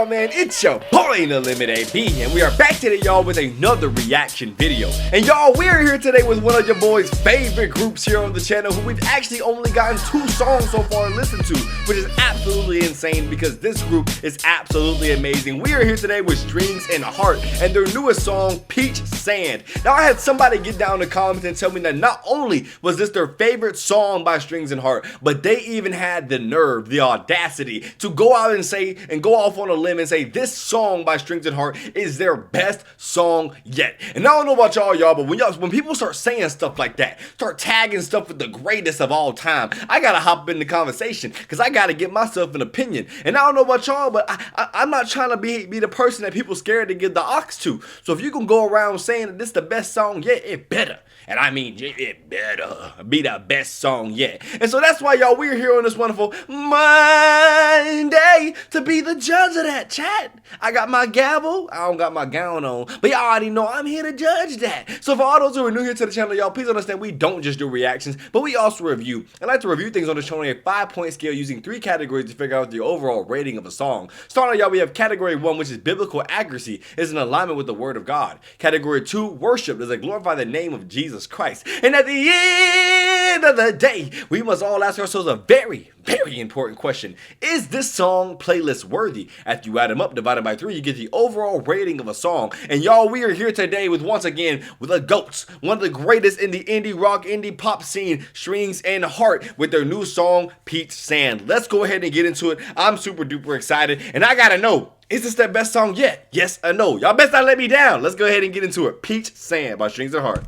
y'all, man? It's your boy, its.nolimitab, and we are back today, y'all, with another reaction video. And y'all, we're here today with one of your boys' favorite groups here on the channel, who we've actually only gotten 2 songs so far to listen to, which is absolutely insane because this group is absolutely amazing. We are here today with Strings and Heart and their newest song, Peach Sand. Now, I had somebody get down in the comments and tell me that not only was this their favorite song by Strings and Heart, but they even had the nerve, the audacity to go out and say and go off on a limb and say this song by Strings and Heart is their best song yet. And I don't know about y'all, but when people start saying stuff like that, start tagging stuff with the greatest of all time, I gotta hop in the conversation because I gotta get myself an opinion. And I don't know about y'all, but I'm not trying to be the person that people scared to give the ox to. So if you can go around saying that this is the best song yet, it better. And I mean, it better be the best song yet. And so that's why, y'all, we're here on this wonderful Monday to be the judge of that, chat. I got my gavel. I don't got my gown on. But y'all already know I'm here to judge that. So for all those who are new here to the channel, y'all, please understand we don't just do reactions, but we also review. I like to review things on the channel on a 5-point scale using 3 categories to figure out the overall rating of a song. Starting, y'all, we have category 1, which is biblical accuracy, is in alignment with the word of God. Category 2, worship, does it glorify the name of Jesus Christ. And at the end of the day, we must all ask ourselves a very, very important question. Is this song playlist worthy? After you add them up, divided by 3, you get the overall rating of a song. And y'all, we are here today with, once again, with the GOATs, one of the greatest in the indie rock, indie pop scene, Strings and Heart, with their new song, Peach Sand. Let's go ahead and get into it. I'm super duper excited, and I gotta know, is this their best song yet? Yes or no? Y'all best not let me down. Let's go ahead and get into it. Peach Sand by Strings and Heart.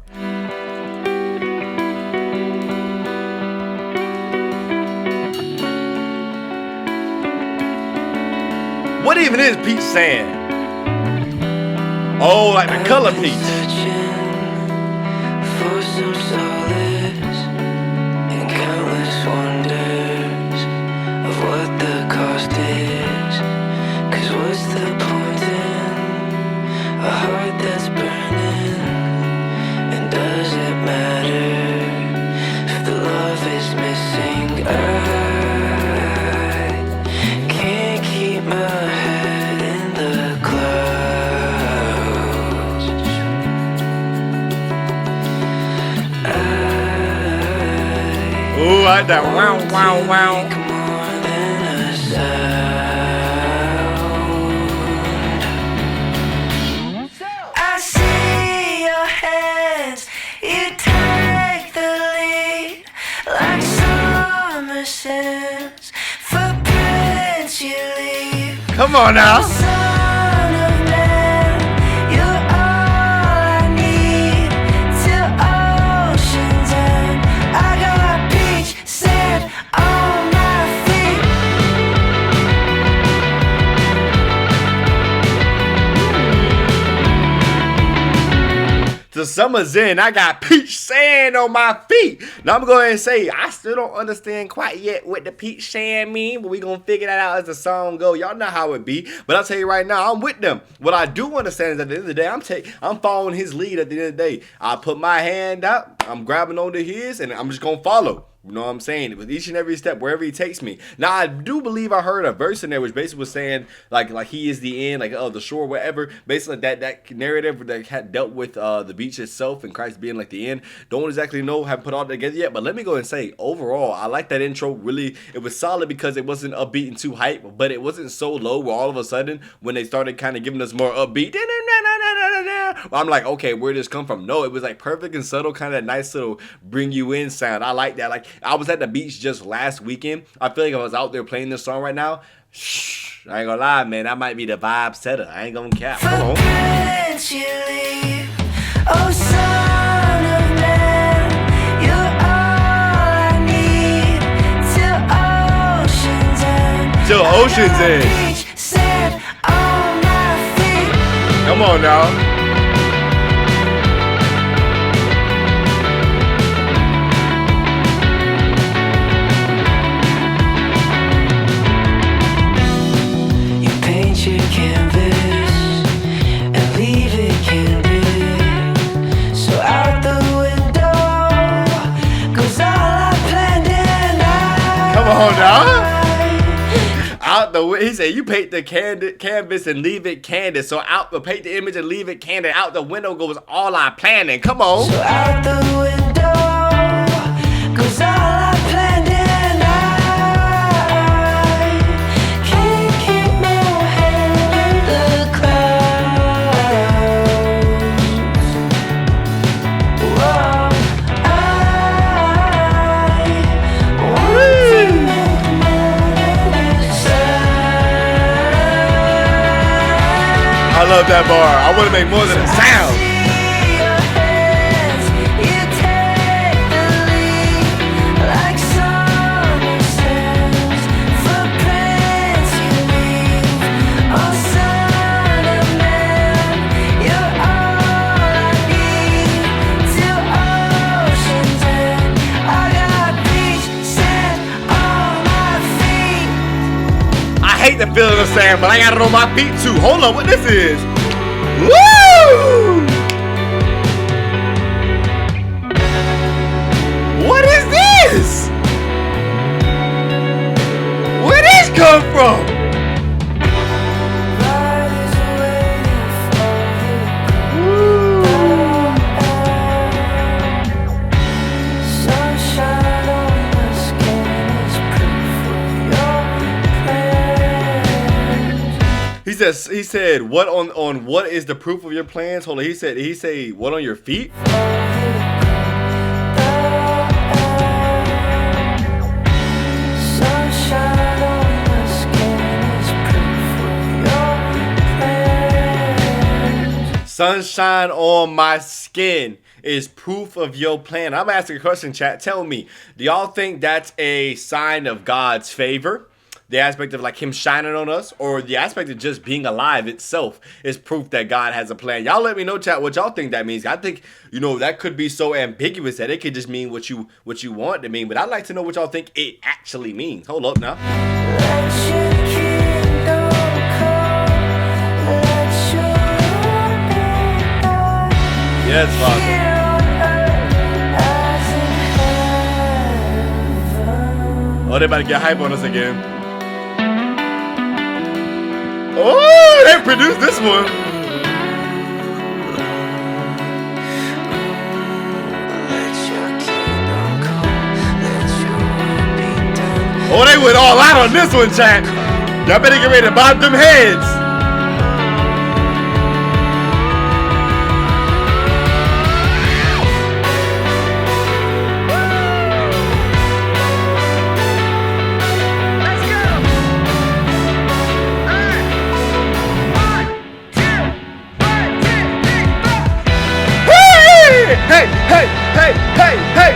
What even is peach sand? Oh, like the color peach. For some solace and countless wonders of what the cost is. 'Cause what's the point in a heart that's burning? And does it matter if the love is missing? I can't keep my ooh, I like that. Wow, wow, wow. I see your hands, you take the lead, like summer sands, footprints you leave. Come on now. The summer's in, I got peach sand on my feet. Now I'm going to go ahead and say, I still don't understand quite yet what the peach sand mean, but we going to figure that out as the song go. Y'all know how it be, but I'll tell you right now, I'm with them. What I do understand is at the end of the day, I'm following his lead at the end of the day. I put my hand out, I'm grabbing onto his, and I'm just going to follow. You know what I'm saying? With each and every step, wherever he takes me. Now, I do believe I heard a verse in there which basically was saying, like he is the end, like, oh, the shore, whatever. Basically, that narrative that had dealt with the beach itself and Christ being like the end. Don't exactly know, haven't put all that together yet. But let me go and say, overall, I like that intro. Really, it was solid because it wasn't upbeat and too hype, but it wasn't so low where all of a sudden, when they started kind of giving us more upbeat, I'm like, okay, where did this come from? No, it was like perfect and subtle, kind of that nice little bring you in sound. I like that. Like, I was at the beach just last weekend. I feel like if I was out there playing this song right now, shh, I ain't gonna lie, man, that might be the vibe setter. I ain't gonna cap. Come on. Oh, son of man, you're all I need till ocean's end. Till ocean's end. Come on now. Your canvas and leave it candid. So out the window goes all I planned and I. Come on now. Out He said you paint the canvas and leave it candid. So paint the image and leave it candid. Out the window goes all I planning. Come on. So out the window goes all I planned, and I can't keep my head in the clouds. Whoa, I want to make I love that bar. I want to make more than a sound. I hate the feeling of sand, but I got it on my feet too. Hold on, what this is? Woo! What is this? Where did this come from? He said, what on what is the proof of your plans? Hold on, he said what on your feet? Sunshine on my skin is proof of your plan. I'm asking a question, chat. Tell me, do y'all think that's a sign of God's favor? The aspect of like him shining on us, or the aspect of just being alive itself is proof that God has a plan. Y'all let me know, chat, what y'all think that means. I think, that could be so ambiguous that it could just mean what you want it to mean. But I'd like to know what y'all think it actually means. Hold up now. Yes, Father. Oh, they about to get hype on us again. Oh, they produced this one. Oh, they went all out on this one, chat. Y'all better get ready to bob them heads. Hey, hey, hey, hey, hey.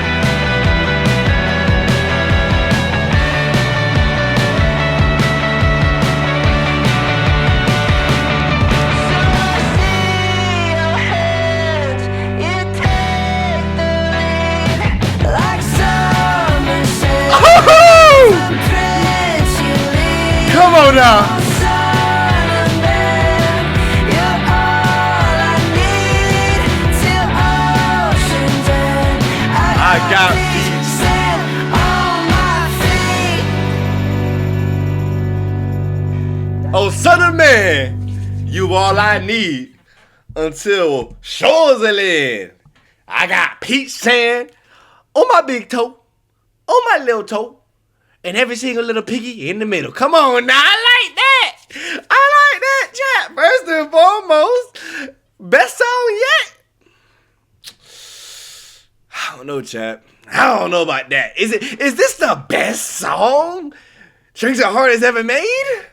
Come on now. I got peace. Oh, son of man, you all I need until shores are in. I got peach sand on my big toe, on my little toe, and every single little piggy in the middle. Come on now, I like that. I like that, chat. First and foremost, best song yet. I don't know, chat. I don't know about that. Is this the best song Drinks Are Hard has ever made?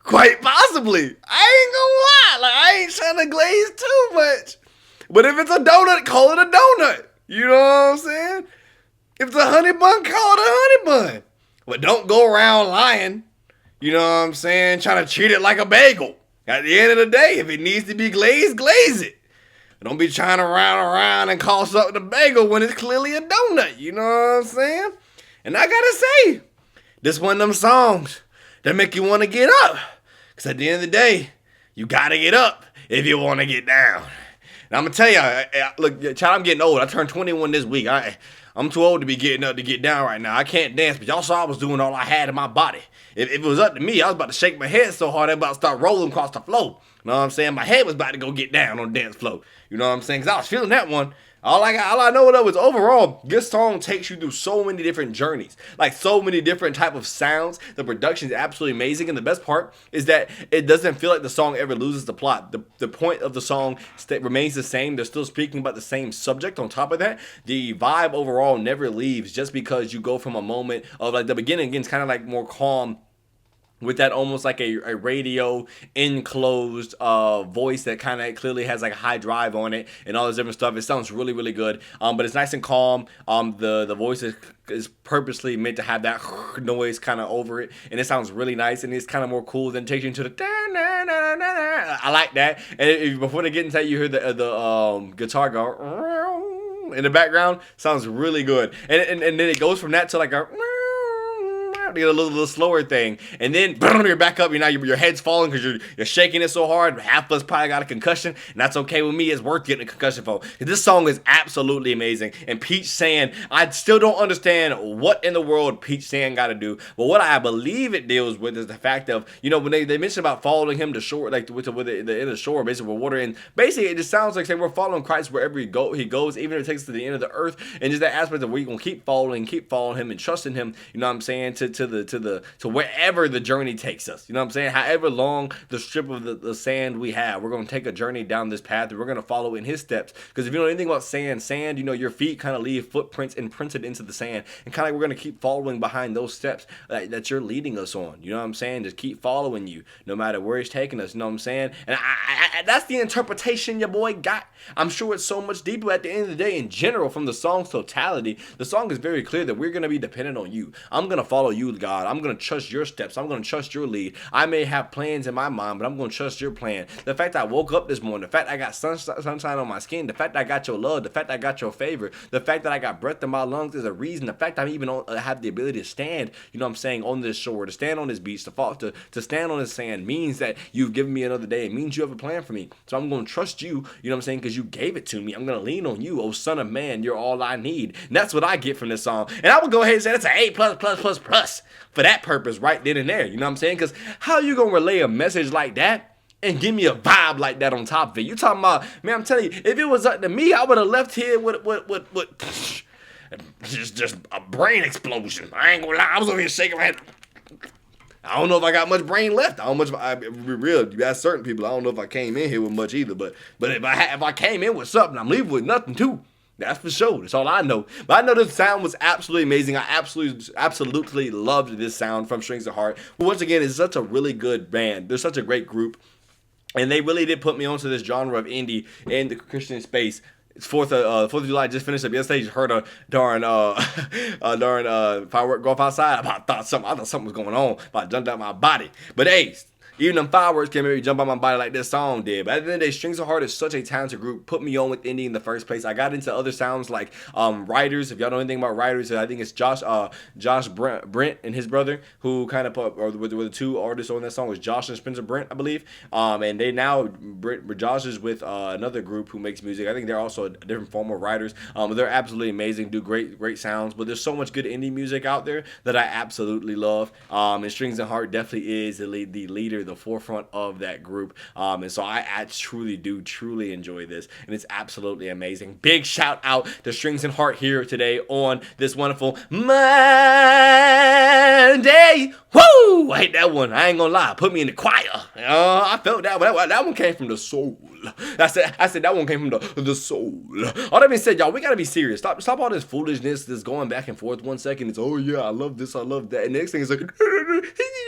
Quite possibly. I ain't gonna lie. Like, I ain't trying to glaze too much. But if it's a donut, call it a donut. You know what I'm saying? If it's a honey bun, call it a honey bun. But don't go around lying. You know what I'm saying? Trying to treat it like a bagel. At the end of the day, if it needs to be glazed, glaze it. Don't be trying to round around and call something a bagel when it's clearly a donut. You know what I'm saying? And I gotta say, this one of them songs that make you want to get up. Because at the end of the day, you gotta get up if you want to get down. And I'm gonna tell you, look, child, I'm getting old. I turned 21 this week. I'm too old to be getting up to get down right now. I can't dance, but y'all saw I was doing all I had in my body. If it was up to me, I was about to shake my head so hard I was about to start rolling across the floor. You know what I'm saying? My head was about to go get down on the dance floor. You know what I'm saying? Because I was feeling that one. All I know though is overall, this song takes you through so many different journeys, like so many different type of sounds. The production is absolutely amazing, and the best part is that it doesn't feel like the song ever loses the plot. The point of the song remains the same. They're still speaking about the same subject. On top of that, the vibe overall never leaves, just because you go from a moment of like the beginning again, it's kind of like more calm, with that almost like a radio enclosed voice that kind of clearly has like a high drive on it and all this different stuff. It sounds really, really good. But it's nice and calm. The voice is purposely meant to have that noise kind of over it, and it sounds really nice, and it's kind of more cool than takes you into the I like that. And before they get into that, you hear the guitar go in the background. Sounds really good. And then it goes from that to like a get a little slower thing, and then boom, you're back up. Your head's falling because you're shaking it so hard. Half of us probably got a concussion, and that's okay with me. It's worth getting a concussion for. This song is absolutely amazing. And Peach Sand, I still don't understand what in the world Peach Sand got to do, but what I believe it deals with is the fact of, when they mention about following him to shore, like with the end of the shore, basically with water, and basically it just sounds like we're following Christ wherever he goes, even if it takes us to the end of the earth, and just that aspect of where you're gonna keep following him and trusting him. You know what I'm saying? To wherever the journey takes us. You know what I'm saying? However long the strip of the sand we have, we're going to take a journey down this path, and we're going to follow in his steps. Because if you know anything about sand, your feet kind of leave footprints imprinted into the sand, and kind of like we're going to keep following behind those steps that you're leading us on. You know what I'm saying? Just keep following you, no matter where he's taking us. You know what I'm saying? And I that's the interpretation your boy got. I'm sure it's so much deeper at the end of the day. In general, from the song's totality, the song is very clear that we're going to be dependent on you. I'm going to follow you, God. I'm going to trust your steps. I'm going to trust your lead. I may have plans in my mind, but I'm going to trust your plan. The fact that I woke up this morning, the fact I got sunshine on my skin, the fact that I got your love, the fact that I got your favor, the fact that I got breath in my lungs is a reason. The fact that I even have the ability to stand, on this shore, to stand on this beach, to stand on this sand means that you've given me another day. It means you have a plan for me. So I'm going to trust you, because you gave it to me. I'm going to lean on you, oh son of man. You're all I need. And that's what I get from this song. And I would go ahead and say that's an A++++ for that purpose right then and there. You know what I'm saying? Because how you going to relay a message like that and give me a vibe like that on top of it? You talking about, man, I'm telling you, if it was up to me, I would have left here with just a brain explosion. I ain't gonna lie, I was over here shaking my head. I don't know if I got much brain left. I don't much. You ask certain people, I don't know if I came in here with much either. But if I came in with something, I'm leaving with nothing too. That's for sure. That's all I know. But I know the sound was absolutely amazing. I absolutely loved this sound from Strings of Heart. But once again, it's such a really good band. They're such a great group. And they really did put me onto this genre of indie in the Christian space. It's 4th of July. Just finished up yesterday. Just heard a darn firework go off outside. I thought something was going on. About jumped out my body. But hey, even them fireworks can't make me jump on my body like this song did. But at the end of the day, Strings of Heart is such a talented group. Put me on with indie in the first place. I got into other sounds like Writers. If y'all know anything about Writers, I think it's Josh Brent and his brother who kind of put, or were the two artists on that song was Josh and Spencer Brent, I believe. And they now, Josh is with another group who makes music. I think they're also a different form of writers. They're absolutely amazing, do great sounds. But there's so much good indie music out there that I absolutely love. And Strings of Heart definitely is the leader, the forefront of that group, and so I truly enjoy this, and it's absolutely amazing. Big shout out to Strings and Heart here today on this wonderful Monday. Woo! I hate that one. I ain't gonna lie. Put me in the choir. I felt that one. That one came from the soul. I said that one came from the soul. All that being said, y'all, we gotta be serious. Stop all this foolishness that's going back and forth. 1 second it's, oh yeah, I love this, I love that, and next thing is like,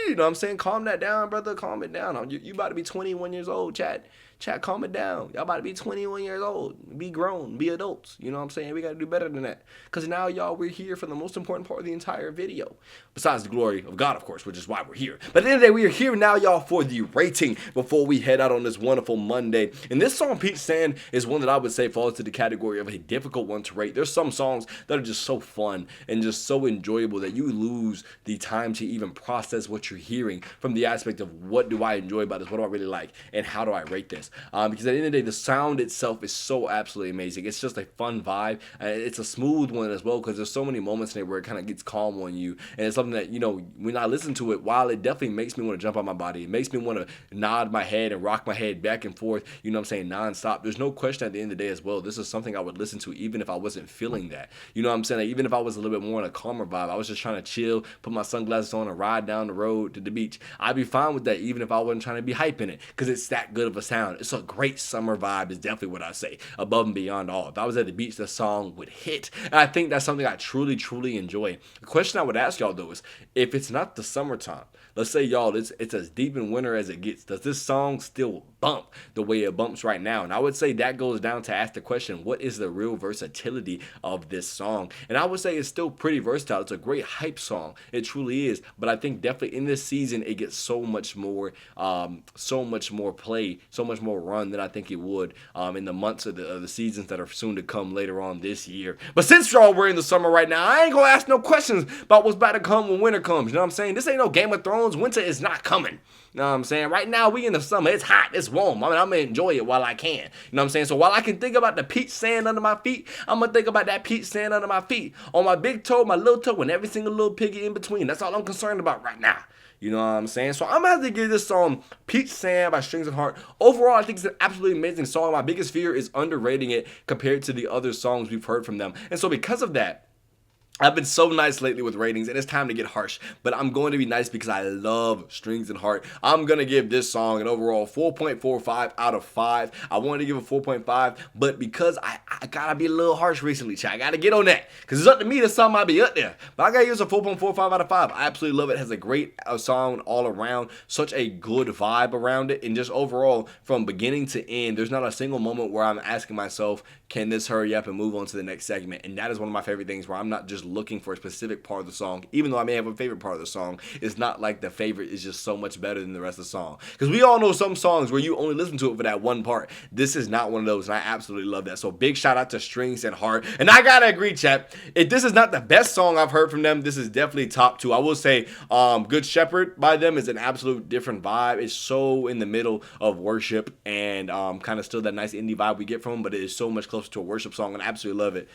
you know what I'm saying? Calm that down, brother. Calm it down. You about to be 21 years old, chat. Chat, calm it down. Y'all about to be 21 years old. Be grown. Be adults. You know what I'm saying? We got to do better than that. Because now, y'all, we're here for the most important part of the entire video. Besides the glory of God, of course, which is why we're here. But at the end of the day, we are here now, y'all, for the rating before we head out on this wonderful Monday. And this song, Peach Sand, is one that I would say falls to the category of a difficult one to rate. There's some songs that are just so fun and just so enjoyable that you lose the time to even process what you're hearing from the aspect of what do I enjoy about this? What do I really like? And how do I rate this? Because at the end of the day, the sound itself is so absolutely amazing. It's just a fun vibe. It's a smooth one as well, because there's so many moments in it where it kind of gets calm on you. And it's something that, when I listen to it, while it definitely makes me want to jump out my body, it makes me want to nod my head and rock my head back and forth, nonstop. There's no question at the end of the day as well, this is something I would listen to even if I wasn't feeling that. You know what I'm saying? Like, even if I was a little bit more in a calmer vibe, I was just trying to chill, put my sunglasses on and ride down the road to the beach, I'd be fine with that even if I wasn't trying to be hyping it, because it's that good of a sound. It's a great summer vibe is definitely what I say, above and beyond all. If I was at the beach, the song would hit. And I think that's something I truly, truly enjoy. The question I would ask y'all though is, if it's not the summertime, let's say y'all, it's as deep in winter as it gets, does this song still bump the way it bumps right now? And I would say that goes down to ask the question, what is the real versatility of this song? And I would say it's still pretty versatile. It's a great hype song. It truly is. But I think definitely in this season, it gets so much more play, so much more run than I think it would in the months of the seasons that are soon to come later on this year. But since y'all we're in the summer right now, I ain't gonna ask no questions about what's about to come when winter comes. You know what I'm saying? This ain't no Game of Thrones. Winter is not coming. You know what I'm saying? Right now, we in the summer. It's hot. It's warm. I'm going to enjoy it while I can. You know what I'm saying? So while I can think about the peach sand under my feet, I'm going to think about that peach sand under my feet. On my big toe, my little toe, and every single little piggy in between. That's all I'm concerned about right now. You know what I'm saying? So I'm going to have to give this song Peach Sand by Strings of Heart. Overall, I think it's an absolutely amazing song. My biggest fear is underrating it compared to the other songs we've heard from them. And so because of that, I've been so nice lately with ratings, and it's time to get harsh, but I'm going to be nice because I love Strings and Heart. I'm going to give this song an overall 4.45 out of 5. I wanted to give it 4.5, but because I got to be a little harsh recently, chat. I got to get on that, because it's up to me to song might be up there. But I got to give it a 4.45 out of 5. I absolutely love it. It has a great song all around, such a good vibe around it, and just overall, from beginning to end, there's not a single moment where I'm asking myself, can this hurry up and move on to the next segment? And that is one of my favorite things, where I'm not just looking for a specific part of the song, even though I may have a favorite part of the song. It's not like the favorite is just so much better than the rest of the song, because we all know some songs where you only listen to it for that one part. This is not one of those, and I absolutely love that. So big shout out to Strings and Heart. And I gotta agree, chat, if this is not the best song I've heard from them, this is definitely top 2. I will say Good Shepherd by them is an absolute different vibe. It's so in the middle of worship and kind of still that nice indie vibe we get from them, but it is so much closer to a worship song, and I absolutely love it.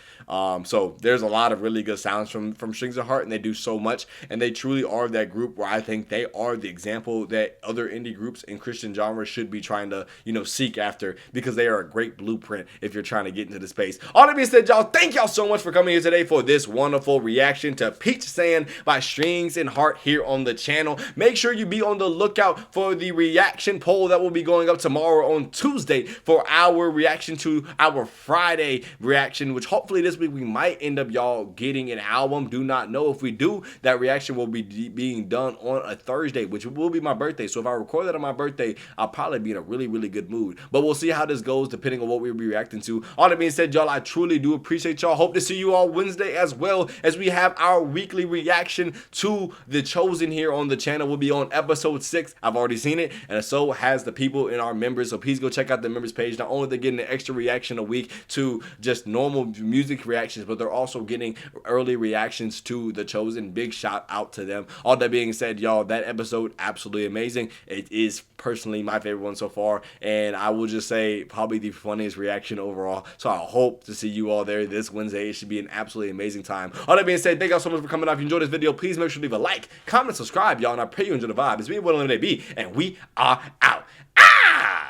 So there's a lot of really good sounds from Strings of Heart, and they do so much, and they truly are that group where I think they are the example that other indie groups in Christian genres should be trying to seek after, because they are a great blueprint if you're trying to get into the space. All that being said, y'all, thank y'all so much for coming here today for this wonderful reaction to Peach Sand by Strings and Heart here on the channel. Make sure you be on the lookout for the reaction poll that will be going up tomorrow on Tuesday for our reaction to our Friday reaction, which hopefully this week we might end up y'all getting an album. Do not know. If we do, that reaction will be being done on a Thursday, which will be my birthday. So if I record that on my birthday, I'll probably be in a really, really good mood. But we'll see how this goes depending on what we'll be reacting to. All that being said, y'all, I truly do appreciate y'all. Hope to see you all Wednesday as well, as we have our weekly reaction to The Chosen here on the channel. We'll be on episode 6. I've already seen it, and so has the people in our members. So please go check out the members page. Not only are they getting an extra reaction a week to just normal music reactions, but they're also getting early reactions to The Chosen. Big shout out to them. All that being said, y'all, that episode absolutely amazing. It is personally my favorite one so far, and I will just say probably the funniest reaction overall. So I hope to see you all there this Wednesday. It should be an absolutely amazing time. All that being said, thank y'all so much for coming out. If you enjoyed this video, please make sure to leave a like, comment, subscribe, y'all, and I pray you enjoy the vibe. It's me, its.nolimitab, and we are out. Ah!